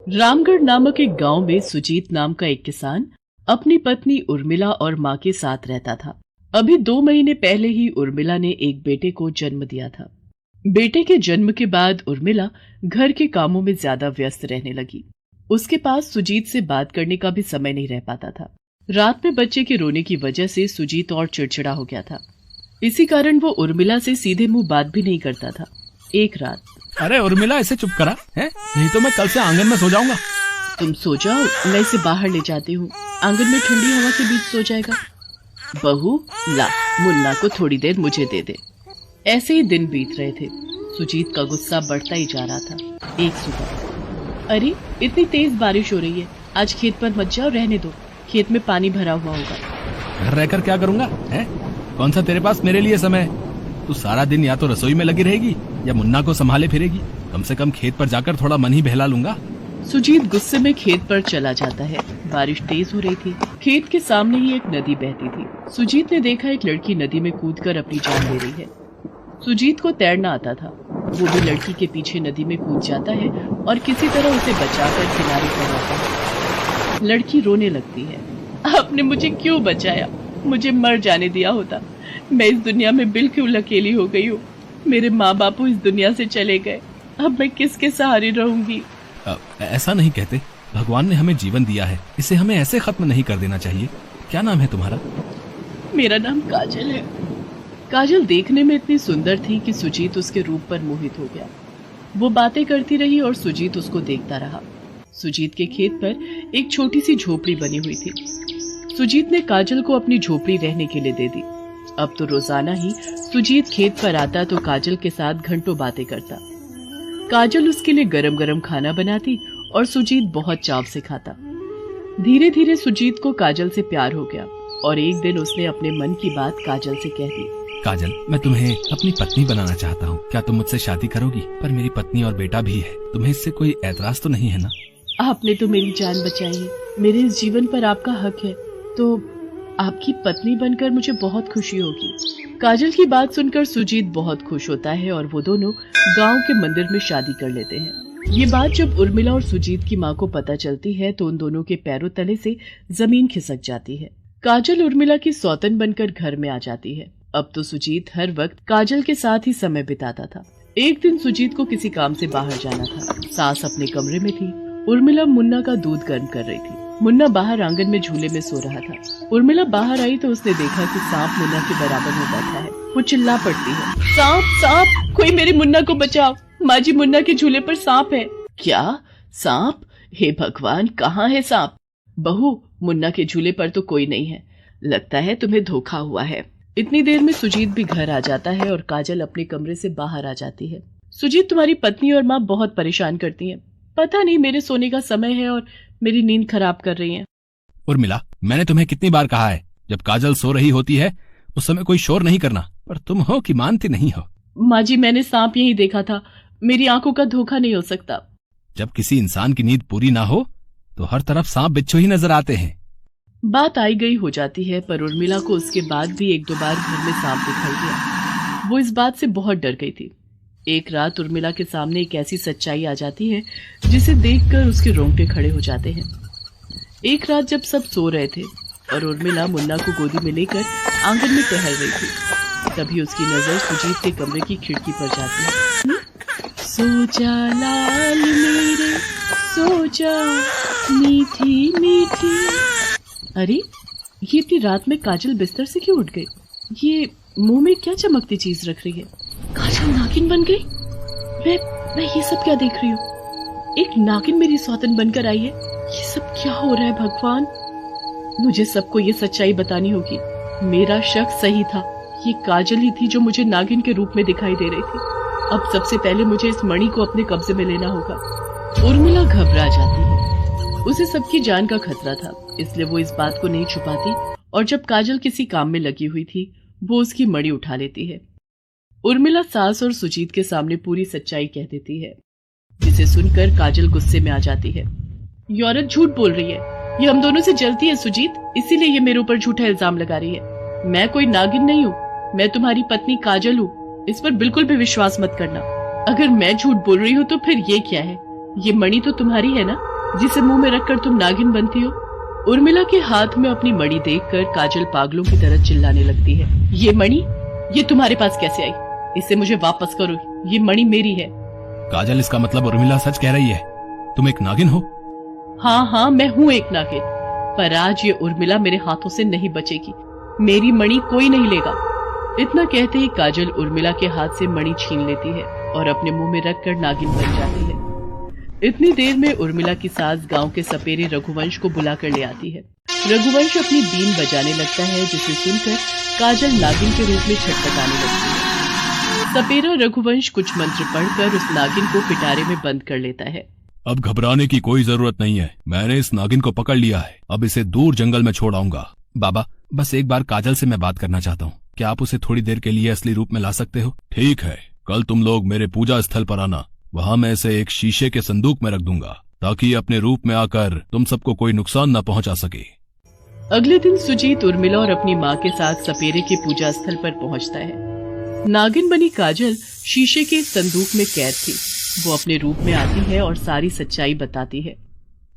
रामगढ़ नामक एक गांव में सुजीत नाम का एक किसान अपनी पत्नी उर्मिला और मां के साथ रहता था। अभी 2 महीने पहले ही उर्मिला ने एक बेटे को जन्म दिया था। बेटे के जन्म के बाद उर्मिला घर के कामों में ज्यादा व्यस्त रहने लगी। उसके पास सुजीत से बात करने का भी समय नहीं रह पाता था। रात में बच्चे के रोने की वजह से सुजीत और चिड़चिड़ा हो गया था। इसी कारण वो उर्मिला से सीधे मुंह बात भी नहीं करता था। एक रात, अरे उर्मिला, ऐसे चुप करा है, नहीं तो मैं कल से आंगन में सो जाऊंगा। तुम सो जाओ, मैं इसे बाहर ले जाती हूँ, आंगन में ठंडी हवा के बीच सो जाएगा। बहू, ला मुन्ना को थोड़ी देर मुझे दे दे। ऐसे ही दिन बीत रहे थे। सुजीत का गुस्सा बढ़ता ही जा रहा था। एक सुबह, अरे इतनी तेज बारिश हो रही है, आज खेत पर मत जाओ, रहने दो, खेत में पानी भरा हुआ होगा। घर रहकर क्या करूंगा है? कौन सा तेरे पास मेरे लिए समय? तू सारा दिन या तो रसोई में लगी रहेगी या मुन्ना को संभाले फिरेगी। कम से कम खेत पर जाकर थोड़ा मन ही बहला लूंगा। सुजीत गुस्से में खेत पर चला जाता है। बारिश तेज हो रही थी। खेत के सामने ही एक नदी बहती थी। सुजीत ने देखा एक लड़की नदी में कूदकर अपनी जान ले रही है। सुजीत को तैरना आता था। वो भी लड़की के पीछे नदी में कूद जाता है और किसी तरह उसे बचाकर किनारे पर आता है। लड़की रोने लगती है। आपने मुझे क्यों बचाया? मुझे मर जाने दिया होता। मैं इस दुनिया में बिल्कुल अकेली हो गई हूँ। मेरे माँ बाप इस दुनिया से चले गए। अब मैं किसके सहारे रहूंगी? ऐसा नहीं कहते। भगवान ने हमें जीवन दिया है, इसे हमें ऐसे खत्म नहीं कर देना चाहिए। क्या नाम है तुम्हारा? मेरा नाम काजल है। काजल देखने में इतनी सुंदर थी कि सुजीत उसके रूप पर मोहित हो गया। वो बातें करती रही और सुजीत उसको देखता रहा। सुजीत के खेत पर एक छोटी सी झोपड़ी बनी हुई थी। सुजीत ने काजल को अपनी झोपड़ी रहने के लिए दे दी। अब तो रोजाना ही सुजीत खेत पर आता तो काजल के साथ घंटों बातें करता। काजल उसके लिए गरम गरम खाना बनाती और सुजीत बहुत चाव से खाता। धीरे धीरे सुजीत को काजल से प्यार हो गया और एक दिन उसने अपने मन की बात काजल से कह दी। काजल, मैं तुम्हें अपनी पत्नी बनाना चाहता हूँ। क्या तुम मुझसे शादी करोगी? पर मेरी पत्नी और बेटा भी है, तुम्हें इससे कोई ऐतराज तो नहीं है ना? आपने तो मेरी जान बचाई है। मेरे इस जीवन पर आपका हक है, तो आपकी पत्नी बनकर मुझे बहुत खुशी होगी। काजल की बात सुनकर सुजीत बहुत खुश होता है और वो दोनों गांव के मंदिर में शादी कर लेते हैं। ये बात जब उर्मिला और सुजीत की माँ को पता चलती है तो उन दोनों के पैरों तले से जमीन खिसक जाती है। काजल उर्मिला की सौतन बनकर घर में आ जाती है। अब तो सुजीत हर वक्त काजल के साथ ही समय बिताता था। एक दिन सुजीत को किसी काम से बाहर जाना था। सास अपने कमरे में थी। उर्मिला मुन्ना का दूध गर्म कर रही थी। मुन्ना बाहर आंगन में झूले में सो रहा था। उर्मिला बाहर आई तो उसने देखा कि सांप मुन्ना के बराबर में बैठा है। वो चिल्ला पड़ती है, सांप सांप, कोई मेरे मुन्ना को बचाओ, माँ जी मुन्ना के झूले पर सांप है। क्या सांप? हे भगवान, कहाँ है सांप? बहू, मुन्ना के झूले पर तो कोई नहीं है, लगता है तुम्हें धोखा हुआ है। इतनी देर में सुजीत भी घर आ जाता है और काजल अपने कमरे से बाहर आ जाती है। सुजीत, तुम्हारी पत्नी और माँ बहुत परेशान करती हैं। पता नहीं मेरे सोने का समय है और मेरी नींद खराब कर रही है। उर्मिला, मैंने तुम्हें कितनी बार कहा है, जब काजल सो रही होती है उस समय कोई शोर नहीं करना, पर तुम हो कि मानती नहीं हो। माँ जी, मैंने सांप यही देखा था, मेरी आंखों का धोखा नहीं हो सकता। जब किसी इंसान की नींद पूरी ना हो तो हर तरफ सांप बिच्छू ही नजर आते हैं। बात आई गई हो जाती है, पर उर्मिला को उसके बाद भी 1-2 बार घर में सांप दिखाई दिया। वो इस बात से बहुत डर गई थी। एक रात उर्मिला के सामने एक ऐसी सच्चाई आ जाती है जिसे देखकर उसके रोंगटे खड़े हो जाते हैं। एक रात जब सब सो रहे थे और उर्मिला मुन्ना को गोदी में लेकर आंगन में टहल रही थी, तभी उसकी नजर सुजीत के कमरे की खिड़की पर जाती है। सो जा लाल मेरे, सो जा मीठी मीठी। अरे, ये इतनी रात में काजल बिस्तर से क्यों उठ गई? ये मुंह में क्या चमकती चीज रख रही है? काजल नागिन बन गई? मैं ये सब क्या देख रही हूँ? एक नागिन मेरी सौतन बनकर आई है। ये सब क्या हो रहा है भगवान? मुझे सबको ये सच्चाई बतानी होगी। मेरा शक सही था, ये काजल ही थी जो मुझे नागिन के रूप में दिखाई दे रही थी। अब सबसे पहले मुझे इस मणि को अपने कब्जे में लेना होगा। उर्मिला घबरा जाती है। उसे सबकी जान का खतरा था, इसलिए वो इस बात को नहीं छुपाती और जब काजल किसी काम में लगी हुई थी वो उसकी मणि उठा लेती है। उर्मिला सास और सुजीत के सामने पूरी सच्चाई कह देती है, जिसे सुनकर काजल गुस्से में आ जाती है। ये औरत झूठ बोल रही है, ये हम दोनों से जलती है सुजीत, इसीलिए ये मेरे ऊपर झूठा इल्जाम लगा रही है। मैं कोई नागिन नहीं हूँ, मैं तुम्हारी पत्नी काजल हूँ, इस पर बिल्कुल भी विश्वास मत करना। अगर मैं झूठ बोल रही हूँ तो फिर ये क्या है? ये मणि तो तुम्हारी है ना? जिसे मुंह में रखकर तुम नागिन बनती हो। उर्मिला के हाथ में अपनी मणि देखकर काजल पागलों की तरह चिल्लाने लगती है। ये मणि, ये तुम्हारे पास कैसे आई? इसे मुझे वापस करो, ये मणि मेरी है। काजल, इसका मतलब उर्मिला सच कह रही है, तुम एक नागिन हो? हाँ, मैं हूँ एक नागिन, पर आज ये उर्मिला मेरे हाथों से नहीं बचेगी। मेरी मणि कोई नहीं लेगा। इतना कहते ही काजल उर्मिला के हाथ से मणि छीन लेती है और अपने मुंह में रखकर नागिन बन जाती है। इतनी देर में उर्मिला की सास गांव के सपेरे रघुवंश को बुलाकर ले आती है। रघुवंश अपनी बीन बजाने लगता है, जिसे सुनकर काजल नागिन के रूप में छटपटाने लगती है। सपेरा रघुवंश कुछ मंत्र पढ़कर उस नागिन को पिटारे में बंद कर लेता है। अब घबराने की कोई जरूरत नहीं है, मैंने इस नागिन को पकड़ लिया है, अब इसे दूर जंगल में छोड़ आऊंगा। बाबा, बस एक बार काजल से मैं बात करना चाहता हूँ, क्या आप उसे थोड़ी देर के लिए असली रूप में ला सकते हो? ठीक है, कल तुम लोग मेरे पूजा स्थल पर आना, वहाँ मैं इसे एक शीशे के संदूक में रख दूंगा ताकि अपने रूप में आकर तुम सबको कोई नुकसान न पहुंचा सके। अगले दिन सुजीत उर्मिला और अपनी माँ के साथ सपेरे के पूजा स्थल पर पहुंचता है। नागिन बनी काजल शीशे के संदूक में कैद थी। वो अपने रूप में आती है और सारी सच्चाई बताती है।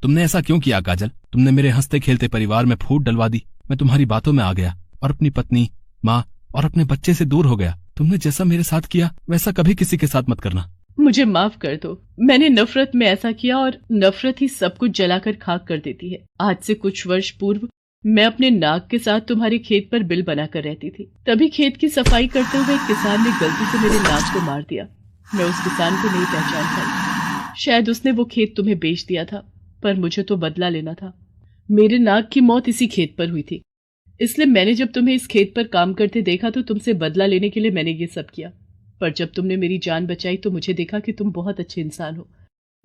तुमने ऐसा क्यों किया काजल? तुमने मेरे हंसते खेलते परिवार में फूट डलवा दी। मैं तुम्हारी बातों में आ गया और अपनी पत्नी, माँ और अपने बच्चे से दूर हो गया। तुमने जैसा मेरे साथ किया वैसा कभी किसी के साथ मत करना। मुझे माफ कर दो, मैंने नफरत में ऐसा किया और नफरत ही सब कुछ जलाकर खाक कर देती है। आज से कुछ वर्ष पूर्व मैं अपने नाग के साथ तुम्हारे खेत पर बिल बनाकर रहती थी। तभी खेत की सफाई करते हुए एक किसान ने गलती से मेरे नाग को मार दिया। मैं उस किसान को नहीं पहचान पाई। शायद उसने वो खेत तुम्हें बेच दिया था, पर मुझे तो बदला लेना था। मेरे नाग की मौत इसी खेत पर हुई थी, इसलिए मैंने जब तुम्हें इस खेत पर काम करते देखा तो तुमसे बदला लेने के लिए मैंने ये सब किया। पर जब तुमने मेरी जान बचाई तो मुझे देखा कि तुम बहुत अच्छे इंसान हो,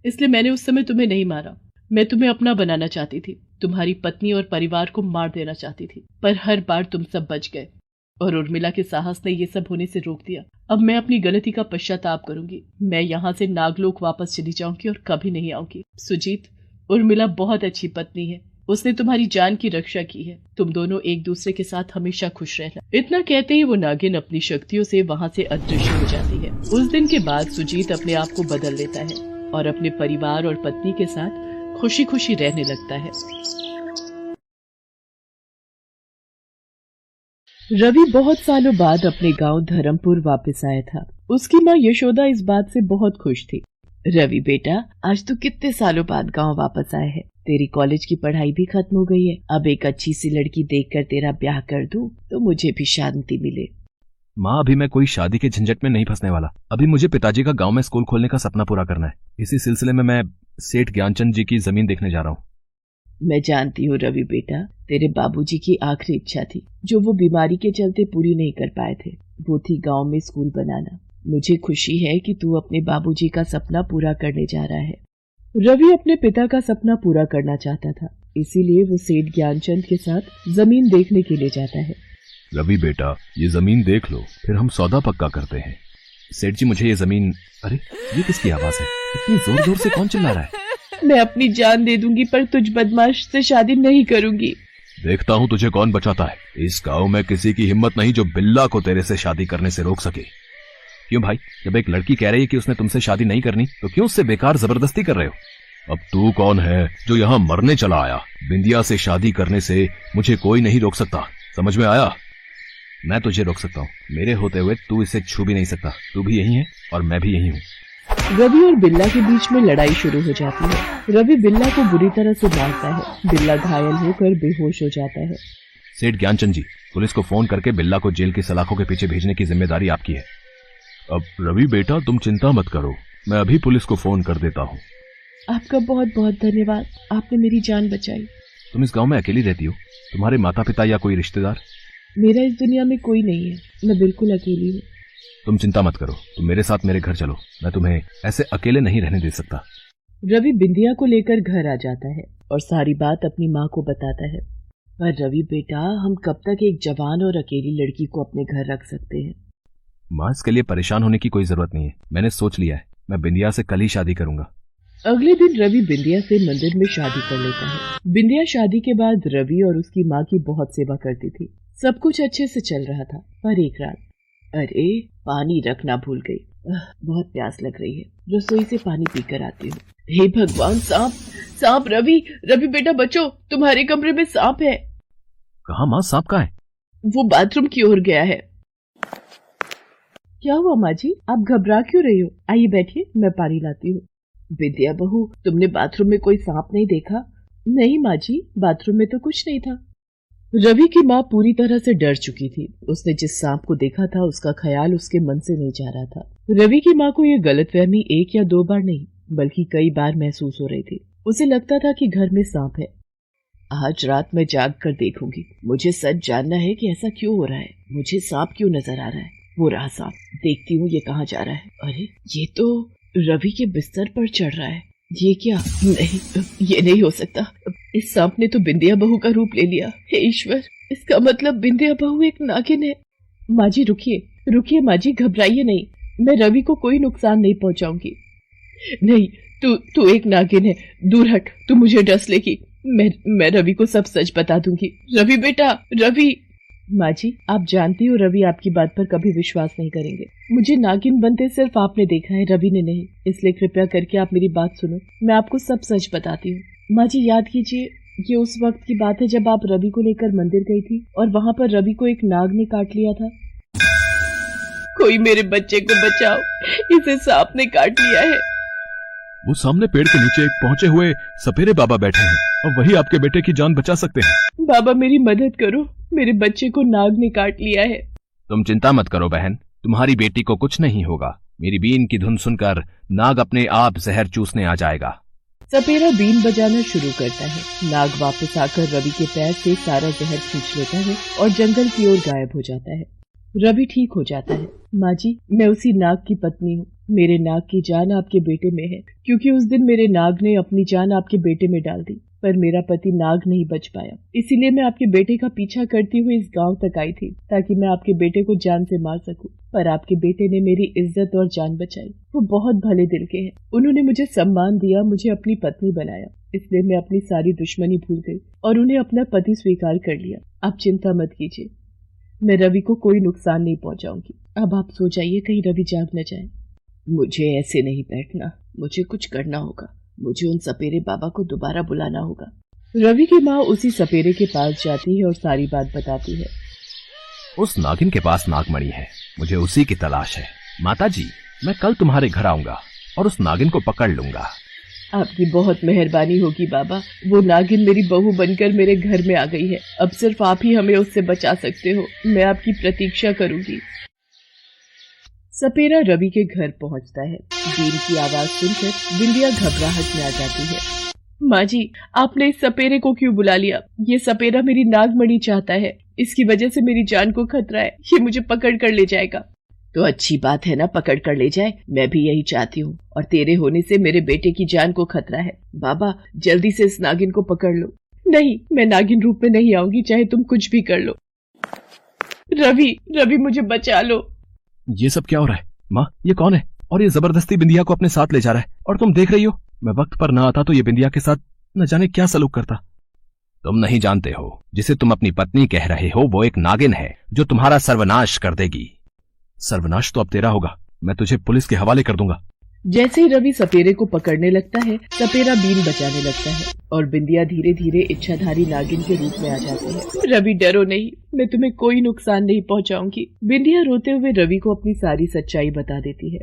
इसलिए मैंने उस समय तुम्हें नहीं मारा। मैं तुम्हें अपना बनाना चाहती थी, तुम्हारी पत्नी और परिवार को मार देना चाहती थी, पर हर बार तुम सब बच गए और उर्मिला के साहस ने ये सब होने से रोक दिया। अब मैं अपनी गलती का पश्चाताप करूंगी। मैं यहाँ से नागलोक वापस चली जाऊंगी और कभी नहीं आऊंगी। सुजीत, उर्मिला बहुत अच्छी पत्नी है, उसने तुम्हारी जान की रक्षा की है। तुम दोनों एक दूसरे के साथ हमेशा खुश रहना। इतना कहते ही वो नागिन अपनी शक्तियों से वहाँ से अदृश्य हो जाती है। उस दिन के बाद सुजीत अपने आप को बदल लेता है और अपने परिवार और पत्नी के साथ खुशी खुशी रहने लगता है। रवि बहुत सालों बाद अपने गांव धर्मपुर वापस आया था। उसकी माँ यशोदा इस बात से बहुत खुश थी। रवि बेटा, आज तो कितने सालों बाद गांव वापस आए है। तेरी कॉलेज की पढ़ाई भी खत्म हो गई है। अब एक अच्छी सी लड़की देखकर तेरा ब्याह कर दूं तो मुझे भी शांति मिले। माँ, अभी मैं कोई शादी के झंझट में नहीं फंसने वाला। अभी मुझे पिताजी का गांव में स्कूल खोलने का सपना पूरा करना है। इसी सिलसिले में मैं सेठ ज्ञानचंद जी की जमीन देखने जा रहा हूँ। मैं जानती हूँ रवि बेटा, तेरे बाबूजी की आखिरी इच्छा थी जो वो बीमारी के चलते पूरी नहीं कर पाए थे, वो थी गांव में स्कूल बनाना। मुझे खुशी है कि तू अपने बाबूजी का सपना पूरा करने जा रहा है। रवि अपने पिता का सपना पूरा करना चाहता था, इसीलिए वो सेठ ज्ञानचंद के साथ जमीन देखने के लिए जाता है। रवि बेटा, ये जमीन देख लो, फिर हम सौदा पक्का करते हैं। सेठ जी, मुझे ये जमीन। अरे, ये किसकी आवाज है? इतनी जोर जोर से कौन चिल्ला रहा है? मैं अपनी जान दे दूंगी पर तुझ बदमाश से शादी नहीं करूंगी। देखता हूँ तुझे कौन बचाता है। इस गांव में किसी की हिम्मत नहीं जो बिल्ला को तेरे से शादी करने से रोक सके। क्यों भाई, जब एक लड़की कह रही है कि उसने तुमसे शादी नहीं करनी तो क्यों उससे बेकार जबरदस्ती कर रहे हो? अब तू कौन है जो यहाँ मरने चला आया? बिंदिया से शादी करने से मुझे कोई नहीं रोक सकता, समझ में आया? मैं तुझे रोक सकता हूँ, मेरे होते हुए तू इसे छू भी नहीं सकता। तू भी यही है और मैं भी यही हूँ। रवि और बिल्ला के बीच में लड़ाई शुरू हो जाती है। रवि बिल्ला को बुरी तरह से मारता है। बिल्ला घायल होकर बेहोश हो जाता है। सेठ ज्ञानचंद जी, पुलिस को फोन करके बिल्ला को जेल की सलाखों के पीछे भेजने की जिम्मेदारी आपकी है। अब रवि बेटा, तुम चिंता मत करो, मैं अभी पुलिस को फोन कर देता हूँ। आपका बहुत बहुत धन्यवाद, आपने मेरी जान बचाई। तुम इस गांव में अकेली रहती हो? तुम्हारे माता पिता या कोई रिश्तेदार? मेरा इस दुनिया में कोई नहीं है, मैं बिल्कुल अकेली हूँ। तुम चिंता मत करो, तुम मेरे साथ मेरे घर चलो, मैं तुम्हें ऐसे अकेले नहीं रहने दे सकता। रवि बिंदिया को लेकर घर आ जाता है और सारी बात अपनी माँ को बताता है। पर रवि बेटा, हम कब तक एक जवान और अकेली लड़की को अपने घर रख सकते हैं? माँ, इसके लिए परेशान होने की कोई जरूरत नहीं है। मैंने सोच लिया है, मैं बिंदिया से कल ही शादी करूंगा। अगले दिन रवि बिंदिया से मंदिर में शादी कर लेता है। बिंदिया शादी के बाद रवि और उसकी माँ की बहुत सेवा करती थी। सब कुछ अच्छे से चल रहा था, पर एक रात, अरे पानी रखना भूल गई। बहुत प्यास लग रही है, रसोई से पानी पीकर आती हूँ। हे भगवान, सांप सांप! रवि रवि बेटा बचो, तुम्हारे कमरे में सांप है। कहाँ माँ, सांप कहाँ है? वो बाथरूम की ओर गया है। क्या हुआ माँ जी, आप घबरा क्यों रही हो? आइए बैठिए, मैं पानी लाती हूँ। विद्या बहू, तुमने बाथरूम में कोई सांप नहीं देखा? नहीं माँ जी, बाथरूम में तो कुछ नहीं था। रवि की माँ पूरी तरह से डर चुकी थी। उसने जिस सांप को देखा था उसका ख्याल उसके मन से नहीं जा रहा था। रवि की माँ को यह गलतफहमी 1 या 2 बार नहीं बल्कि कई बार महसूस हो रही थी। उसे लगता था कि घर में सांप है। आज रात मैं जाग कर देखूंगी। मुझे सच जानना है कि ऐसा क्यों हो रहा है। मुझे सांप क्यों नजर आ रहा है। वो रहा सांप, देखती हूँ ये कहाँ जा रहा है। अरे ये तो रवि के बिस्तर पर चढ़ रहा है। ये क्या? नहीं, ये नहीं हो सकता। इस सांप ने तो बिंदिया बहू का रूप ले लिया। हे ईश्वर, इसका मतलब बिंदिया बहू एक नागिन है। माँ जी रुकिए रुकिए, माँ जी घबराइए नहीं, मैं रवि को कोई नुकसान नहीं पहुंचाऊंगी। नहीं, तू एक नागिन है, दूर हट, तू मुझे डस लेगी। मैं रवि को सब सच बता दूंगी। रवि बेटा, रवि। माँ जी, आप जानती हो रवि आपकी बात पर कभी विश्वास नहीं करेंगे। मुझे नागिन बनते सिर्फ आपने देखा है, रवि ने नहीं। इसलिए कृपया करके आप मेरी बात सुनो, मैं आपको सब सच बताती हूँ। माँ जी याद कीजिए, ये उस वक्त की बात है जब आप रवि को लेकर मंदिर गई थी और वहाँ पर रवि को एक नाग ने काट लिया था। कोई मेरे बच्चे को बचाओ, इसे सांप ने काट लिया है। वो सामने पेड़ के नीचे एक पहुंचे हुए सपेरे बाबा बैठे हैं और वही आपके बेटे की जान बचा सकते हैं। बाबा मेरी मदद करो, मेरे बच्चे को नाग ने काट लिया है। तुम चिंता मत करो बहन, तुम्हारी बेटी को कुछ नहीं होगा। मेरी बीन की धुन सुनकर नाग अपने आप जहर चूसने आ जाएगा। सपेरा बीन बजाना शुरू करता है। नाग वापस आकर रवि के पैर से सारा जहर खींच लेता है और जंगल की ओर गायब हो जाता है। रवि ठीक हो जाता है। माँ जी, मैं उसी नाग की पत्नी हूँ। मेरे नाग की जान आपके बेटे में है, क्योंकि उस दिन मेरे नाग ने अपनी जान आपके बेटे में डाल दी, पर मेरा पति नाग नहीं बच पाया। इसीलिए मैं आपके बेटे का पीछा करती हुई इस गांव तक आई थी, ताकि मैं आपके बेटे को जान से मार सकूं। पर आपके बेटे ने मेरी इज्जत और जान बचाई। वो बहुत भले दिल के हैं। उन्होंने मुझे सम्मान दिया, मुझे अपनी पत्नी बनाया। इसलिए मैं अपनी सारी दुश्मनी भूल गई और उन्हें अपना पति स्वीकार कर लिया। आप चिंता मत कीजिए, मैं रवि को कोई नुकसान नहीं पहुंचाऊंगी। अब आप सो जाइए, कहीं रवि जाग न जाए। मुझे ऐसे नहीं बैठना, मुझे कुछ करना होगा। मुझे उन सपेरे बाबा को दोबारा बुलाना होगा। रवि की माँ उसी सपेरे के पास जाती है और सारी बात बताती है। उस नागिन के पास नागमणि है, मुझे उसी की तलाश है। माताजी, मैं कल तुम्हारे घर आऊंगा और उस नागिन को पकड़ लूंगा। आपकी बहुत मेहरबानी होगी बाबा। वो नागिन मेरी बहू बनकर मेरे घर में आ गई है। अब सिर्फ आप ही हमें उससे बचा सकते हो। मैं आपकी प्रतीक्षा करूंगी। सपेरा रवि के घर पहुंचता है। बीन की आवाज सुनकर बिंदिया घबराहट में आ जाती है। माँ जी, आपने इस सपेरे को क्यों बुला लिया? ये सपेरा मेरी नागमणि चाहता है। इसकी वजह से मेरी जान को खतरा है। ये मुझे पकड़ कर ले जाएगा। तो अच्छी बात है ना, पकड़ कर ले जाए। मैं भी यही चाहती हूँ, और तेरे होने से मेरे बेटे की जान को खतरा है। बाबा, जल्दी से इस नागिन को पकड़ लो। नहीं, मैं नागिन रूप में नहीं आऊंगी, चाहे तुम कुछ भी कर लो। रवि मुझे बचा लो। ये सब क्या हो रहा है माँ? ये कौन है? और ये जबरदस्ती बिंदिया को अपने साथ ले जा रहा है, और तुम देख रही हो। मैं वक्त पर ना आता तो ये बिंदिया के साथ न जाने क्या सलूक करता। तुम नहीं जानते हो, जिसे तुम अपनी पत्नी कह रहे हो वो एक नागिन है जो तुम्हारा सर्वनाश कर देगी। सर्वनाश तो अब तेरा होगा। मैं तुझे पुलिस के हवाले कर दूंगा। जैसे ही रवि सपेरे को पकड़ने लगता है, सपेरा बीन बजाने लगता है और बिंदिया धीरे धीरे इच्छाधारी नागिन के रूप में आ जाती है। रवि डरो नहीं, मैं तुम्हें कोई नुकसान नहीं पहुंचाऊंगी। बिंदिया रोते हुए रवि को अपनी सारी सच्चाई बता देती है।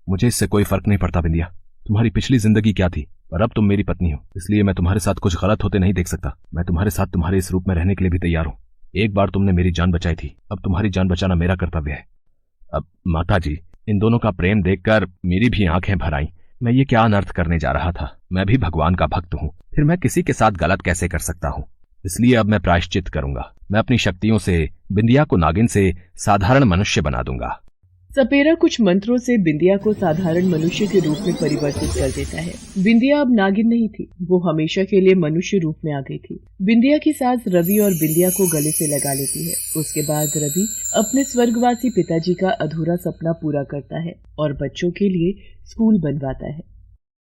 मुझे इससे कोई फर्क नहीं पड़ता बिंदिया, तुम्हारी पिछली जिंदगी क्या थी, और अब तुम मेरी पत्नी हो, इसलिए मैं तुम्हारे साथ कुछ गलत होते नहीं देख सकता। मैं तुम्हारे साथ तुम्हारे इस रूप में रहने के लिए भी तैयार हूँ। एक बार तुमने मेरी जान बचाई थी, अब तुम्हारी जान बचाना मेरा कर्तव्य है। अब माताजी, इन दोनों का प्रेम देखकर मेरी भी आंखें भर आईं। मैं ये क्या अनर्थ करने जा रहा था। मैं भी भगवान का भक्त हूँ, फिर मैं किसी के साथ गलत कैसे कर सकता हूँ। इसलिए अब मैं प्रायश्चित करूंगा। मैं अपनी शक्तियों से बिंदिया को नागिन से साधारण मनुष्य बना दूंगा। सपेरा कुछ मंत्रों से बिंदिया को साधारण मनुष्य के रूप में परिवर्तित कर देता है। बिंदिया अब नागिन नहीं थी, वो हमेशा के लिए मनुष्य रूप में आ गई थी। बिंदिया की सास रवि और बिंदिया को गले से लगा लेती है। उसके बाद रवि अपने स्वर्गवासी पिताजी का अधूरा सपना पूरा करता है और बच्चों के लिए स्कूल बनवाता है।